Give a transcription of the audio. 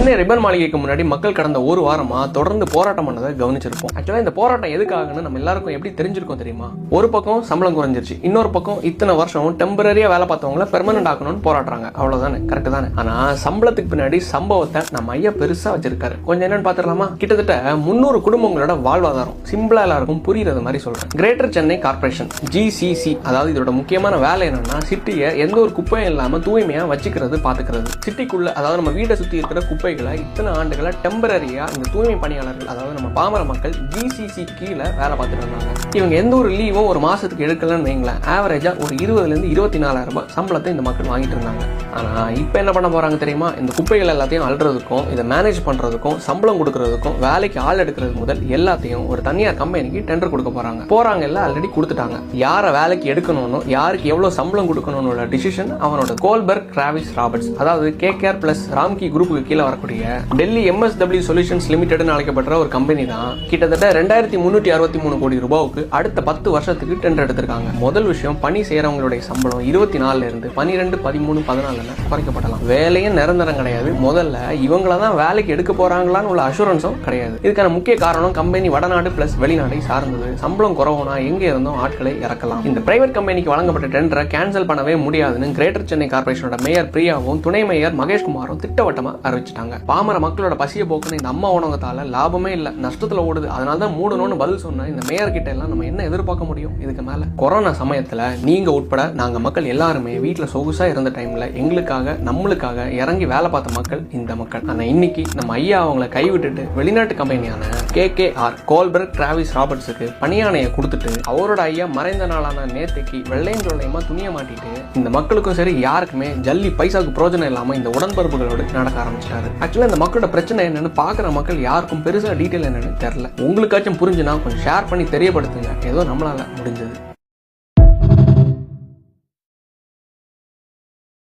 Chennai ribbon மாளிகைக்கு முன்னாடி மக்கள் கடந்த ஒரு வாரமா தொடர்ந்து போராட்டம் பண்ணதை கவனிச்சிருப்போம். ஆக்சுவலா இந்த போராட்டம் எதுக்காகன்னு நம்ம எல்லாருக்கும் எப்படி தெரிஞ்சிருக்கும் தெரியுமா? ஒரு பக்கம் சம்பளம் குறைஞ்சிருச்சு, இன்னொரு பக்கம் இத்தனை வருஷம் டெம்பரரியா வேலை பார்த்தவங்களை பெர்மனன்ட் ஆக்கணும்னு போராடுறாங்க. அவ்வளவுதானே, கரெக்ட் தானே? ஆனா சம்பளத்துக்கு பின்னாடி சம்பவத்தை நம்ம ஐயா பெருசா வச்சிருக்காரு. கொஞ்சம் என்னன்னு பாத்துடலாமா? கிட்டத்தட்ட 300 குடும்பங்களோட வாழ்வாதாரம். சிம்பிளா எல்லாருக்கும் புரியுறது மாதிரி சொல்றேன். கிரேட்டர் சென்னை கார்பரேஷன் GCC, அதாவது இதோட முக்கியமான வேலை என்னன்னா சிட்டியை எந்த ஒரு குப்பையும் இல்லாம தூய்மையா வச்சுக்கிறது, பாத்துக்கிறது. சிட்டிக்குள்ள, அதாவது நம்ம வீட்டை சுத்தி இருக்கிற குப்பைகளை இத்தனை ஆண்டுகளை டெம்பரரியா இந்த தூய்மை பணியாளர்கள், அதாவது நம்ம பாமர மக்கள் GCC கீழே வேலை பார்த்துட்டு இருந்தாங்க. இவங்க எந்த ஒரு லீவும் ஒரு மாசத்துக்கு எடுக்கலன்னு வைங்களேன், ஆவரேஜா ஒரு 20,000 24,000 ரூபாய் சம்பளத்தை இந்த மக்கள் வாங்கிட்டு இருந்தாங்க. ஆனா இப்ப என்ன பண்ண போறாங்க தெரியுமா? இந்த குப்பைகள் எல்லாத்தையும் அள்ளுறதுக்கும் இதை மேனேஜ் பண்றதுக்கும் சம்பளம் கொடுக்கறதுக்கும் வேலைக்கு ஆள் எடுக்கிறது முதல் எல்லாத்தையும் ஒரு தனியார் கம்பெனிக்கு டெண்டர் கொடுக்க போறாங்க. எல்லாம் ஆல்ரெடி கொடுத்துட்டாங்க. யாரை வேலைக்கு எடுக்கணும்னு, யாருக்கு எவ்வளவு சம்பளம் கொடுக்கணும்னு டிசிஷன் அவனோட கோல்பர்க் டிராவிஸ் ராபர்ட்ஸ், அதாவது KKR பிளஸ் ராம்கி குரூப்புக்கு கீழே வரக்கூடிய டெல்லி MSW சொல்யூஷன்ஸ் லிமிடெட்னு அழைக்கப்படுற ஒரு கம்பெனி தான் கிட்டத்தட்ட 2363 கோடி ரூபாய்க்கு அடுத்த 10 வருஷத்துக்கு டெண்டர் எடுத்திருக்காங்க. முதல் விஷயம், பணி செய்யறவங்களுடைய சம்பளம் 24 இருந்து 12, 13, 14 குறைக்கப்படலாம். வேலையும் நிரந்தரம் கிடையாது. முதல்ல இவங்கள தான் வேலைக்கு எடுக்க போறாங்களான்னு உள்ள அஷூரன்ஸும் கிடையாது. இதுக்கான முக்கிய காரணம் கம்பெனி வடநாடு பிளஸ் வெளிநாடை சார்ந்தது. சம்பளம் குறவுனா எங்க இருந்தும் ஆட்களை இறக்கலாம். இந்த பிரைவேட் கம்பெனிக்கு வழங்கப்பட்ட டெண்டரை கேன்சல் பண்ணவே முடியாதுன்னு கிரேட்டர் சென்னை கார்பரேஷனோட மேயர் பிரியாவும் துணை மேயர் மகேஷ்குமாரும் திட்டவட்டமா அறிவிச்சிட்டாங்க. பாமர மக்களோட பசிய போக்குன்னு இந்த அம்மா உணவகத்தால லாபமே இல்ல, நஷ்டத்துல ஓடுது. அதனால தான் மூடணும்னு பதில் சொன்ன இந்த மேயர் கிட்ட எல்லாம் நம்ம என்ன எதிர்பார்க்க முடியும் இதுக்கு மேல? கொரோனா சமயத்துல நீங்க உட்பட நாங்க மக்கள் எல்லாருமே வீட்டுல சொகுசா இருந்த டைம்ல எங்களுக்காக நம்மளுக்காக இறங்கி வேலை பார்த்த மக்கள் இந்த மக்கள். ஆனா இன்னைக்கு நம்ம ஐயா அவங்களை கைவிட்டுட்டு வெளிநாட்டு கம்பெனியான KKR கோல்பர்க் டிராவிஸ் ராபர்ட்ஸுக்கு பணியாணையை கொடுத்துட்டு அவரோட ஐயா மறைந்த நாளான நேத்தைக்கு வெள்ளையும் சொல்லையுமா துணிய மாட்டிட்டு இந்த மக்களுக்கும் சரி யாருக்குமே ஜல்லி பைசாவுக்கு பிரோஜனம் இல்லாம இந்த உடன்பரப்புகளோடு நடக்க ஆரம்பிச்சிட்டாரு. ஆக்சுவலா இந்த மக்களோட பிரச்சனை என்னன்னு பாக்குற மக்கள் யாருக்கும் பெருசா டீட்டெயில் என்னன்னு தெரியல. உங்களுக்காச்சும் புரிஞ்சுனா கொஞ்சம் ஷேர் பண்ணி தெரியப்படுத்துங்க. ஏதோ நம்மளால முடிஞ்சது.